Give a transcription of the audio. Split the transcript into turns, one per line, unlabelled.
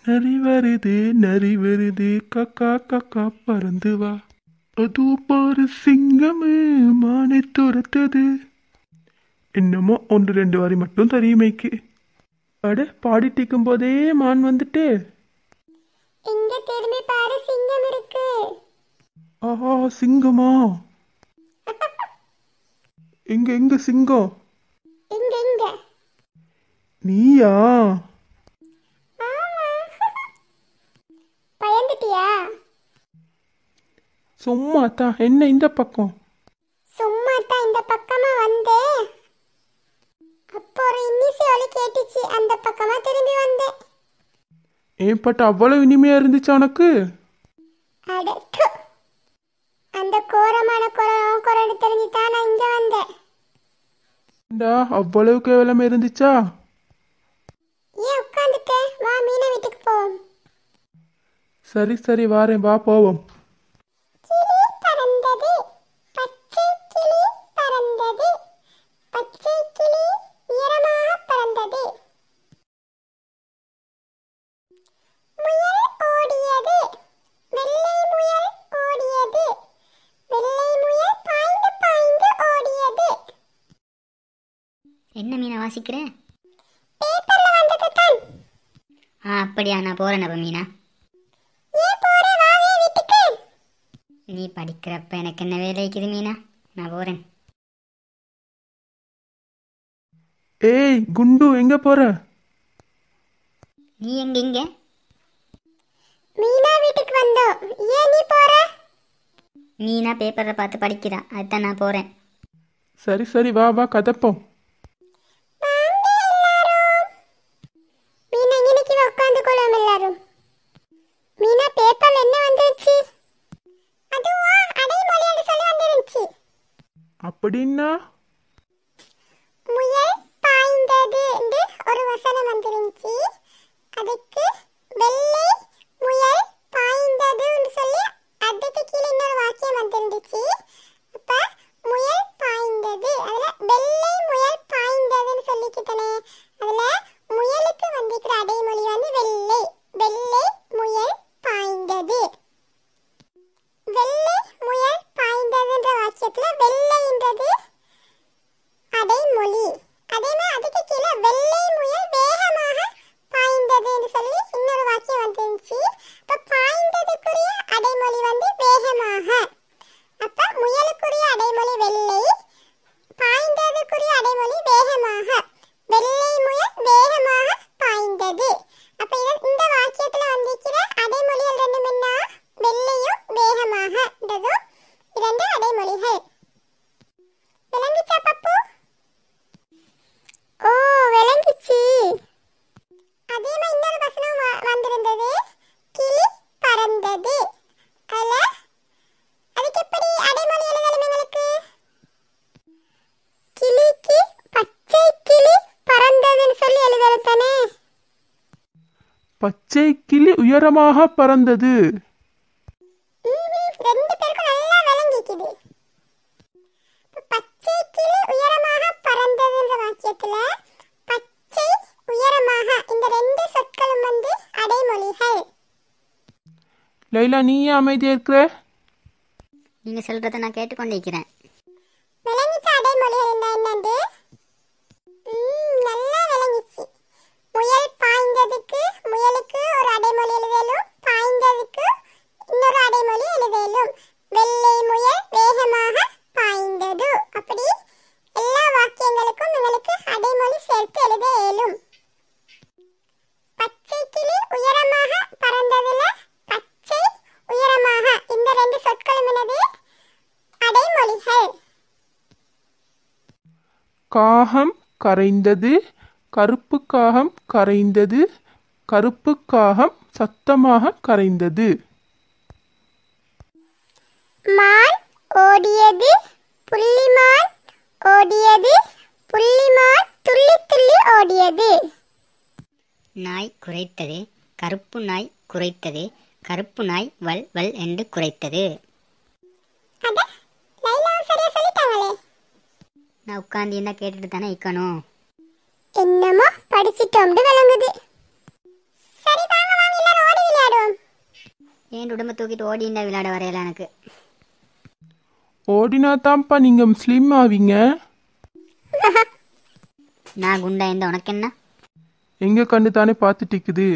நரி வருது நரி வருது கக்கா கக்கா பறந்து வா. அது பாரு சிங்கமே மானை துரத்தது. என்னமோ ஒன்று ரெண்டு வரி மட்டும் தெரியுமைக்கு. அட பாடிட்டு இருக்கும் போதே மான் வந்துட்டு.
இங்க திரும்பி பாரு, சிங்கம் இருக்கு.
ஆஹா, சிங்கமா? எங்க எங்க சிங்கம்?
இங்க இங்க.
நீயா?
ஆமா. பயந்துட்டியா?
சும்மா தான். என்ன இந்த பக்கம்?
சும்மா தான் இந்த பக்கமா வந்தேன். அப்போ ஒரு இன்னிசை ஒலி கேட்டுச்சு, அந்த பக்கமா திரும்பி வந்தேன்.
ஏன் பட்டு அவ்வளவு இனிமையா இருந்துச்சு உனக்கு?
அட து. அந்த கோரமான குரல் தெரிஞ்சு தான் நான் இங்க வந்தேன்.
அவ்வளவு கேவலமா இருந்துச்சா?
ஏன் உட்காந்துட்ட? வா மீனா வீட்டுக்கு போவோம்.
சரி சரி வாரேன், வா போவோம்.
கிளி பறந்தது, பச்சை கிளி பறந்தது, பச்சை கிளி உயரமாக பறந்தது. முயல் ஓடியது, வெள்ளை முயல் ஓடியது, வெள்ளை முயல் பாய்ந்து பாய்ந்து ஓடியது.
என்ன மீனா வாசிக்கிற?
பேப்பர்ல வந்தது தான்.
அப்படியா, நான் போறேன். அப்ப மீனா,
ஏன் போற? வாவே வீட்டுக்கு.
நீ படிக்கிறப்ப எனக்கு என்ன வேலை இருக்குது மீனா, நான் போறேன்.
ஏய் குண்டு, எங்க போற?
நீ எங்க இங்க?
மீனா வீட்டுக்கு வந்தோம். ஏன் நீ போற?
மீனா பேப்பரை பார்த்து படிக்கிறா, அதுதான் நான் போறேன்.
சரி சரி வா வா கதப்போம்.
வாங்க எல்லாரும். மீனா இன்னைக்கு உட்கார்ந்து கொள்ளும் எல்லாரும். மீனா பேப்பர்ல என்ன வந்துருச்சு? அதுவா அடைமொழின்னு சொல்லி வந்துருச்சு.
அப்படின்னா?
முயல் பாய்ந்தது என்று ஒரு வசனம் வந்துருந்துச்சு. அதுக்கு வெள்ளை முயல் பாய்ந்ததுன்னு சொல்லி அதுக்கு கீழே இன்னொரு வாக்கியம் வந்துருந்துச்சு. அப்ப முயல் பாய்ந்தது, அதுல வெள்ளை முயல் பாய்ந்ததுன்னு சொல்லிக்கிட்டனே, அதுல முயலுக்கு வந்திருக்கிற அடைமொழி வந்து வெள்ளை. வெள்ளை முயல் பாய்ந்தது. வெள்ளை முயல் பாய்ந்ததுன்ற வாக்கியத்துல வெள்ளைன்றது அடைமொழி. அதே மாதிரி அதுக்கு கீழே வெள்ளை முயல் வேகமாக பாய்ந்ததுன்னு சொல்லி இன்னொரு வாக்கியம் வந்துருந்துச்சு. அப்ப பாய்ந்ததுக்குரிய அடைமொழி வந்து வேகமாக. அப்ப முயலுக்குரிய அடைமொழி வெள்ளை, பாய்ந்ததுக்குரிய அடைமொழி வேகமாக. வெள்ளை முயல் வேகமாக பாய்ந்தது. அப்ப இந்த வாக்கியத்துல வந்திருக்கிற அடைமொழிகள் ரெண்டும் என்ன? வெள்ளையும் வேகமாகன்றதும் இரண்டு அடைமொழிகள். விளங்குச்சா பப்பு? ஓ விளங்குச்சு. அதே மாதிரி இன்னொரு வசனம் வந்திருந்தது, கிளி பறந்தது. அதுக்கு எப்படி அடைமொழி எழுதலும் எங்களுக்கு? கிளிக்கு பச்சை கிளி பறந்ததுன்னு சொல்லி எழுதலும் தானே.
பச்சை கிளி உயரமாக பறந்தது.
ரெண்டு பேருக்கும் நல்லா விளங்கிக்குது. பச்சை கிளி உயரமாக பறந்ததுன்ற வாக்கியத்துல பச்சை உயரமாக இந்த ரெண்டு சொற்களும் வந்து அடைமொழிகள்.
லைலா, நீ ஏன் அமைதியா இருக்கிற?
நீங்க சொல்றதை நான் கேட்டுக்கொண்டிருக்கிறேன்.
விளங்கிச்ச அடைமொழிகள் என்னன்னு? நல்லா விளங்கிச்சு. முயல் பாய்ந்ததுக்கு முயலுக்கு ஒரு அடைமொழி எழுதலும், பாய்ந்ததுக்கு இன்னொரு அடைமொழி எழுதலும். வெள்ளை முயல் வேகமாக பாய்ந்தது. அப்படி எல்லா வாக்கியங்களுக்கும் உங்களுக்கு அடைமொழி சேர்த்து எழுத இயலும். பச்சை கிளி உயரமாக பறந்ததுல பச்சை உயரமாக இந்த ரெண்டு சொற்களும் என்னது? அடைமொழிகள்.
காகம் கரைந்தது, கருப்பு காகம் கரைந்தது, கருப்பு காகம் சத்தமாக கரைந்தது.
மான் ஓடியது, புள்ளிமான் ஓடியது, புள்ளிமான் துள்ளி துள்ளி ஓடியது.
நாய் குரைத்தது, கருப்பு நாய் குரைத்தது, கருப்பு நாய் வல் வல் என்று குரைத்தது.
அட லைலா சரியா சொல்லிட்டாங்களே.
நான் உட்கார்ந்து என்ன கேட்டுட்டு தானே இருக்கணும்.
என்னமோ படிச்சிட்டோம்னு விளங்குது. சரி வாங்க வாங்க
என் உடம்பை தூக்கிட்டு ஓடிண்டா விளையாட வரையல எனக்கு.
ஓடினா தான்ப்பா நீங்கள் ஸ்லிம் ஆவீங்க.
நான் குண்டா இந்த உனக்கு என்ன?
எங்கள் கண்ணு தானே பார்த்துட்டு இருக்குது.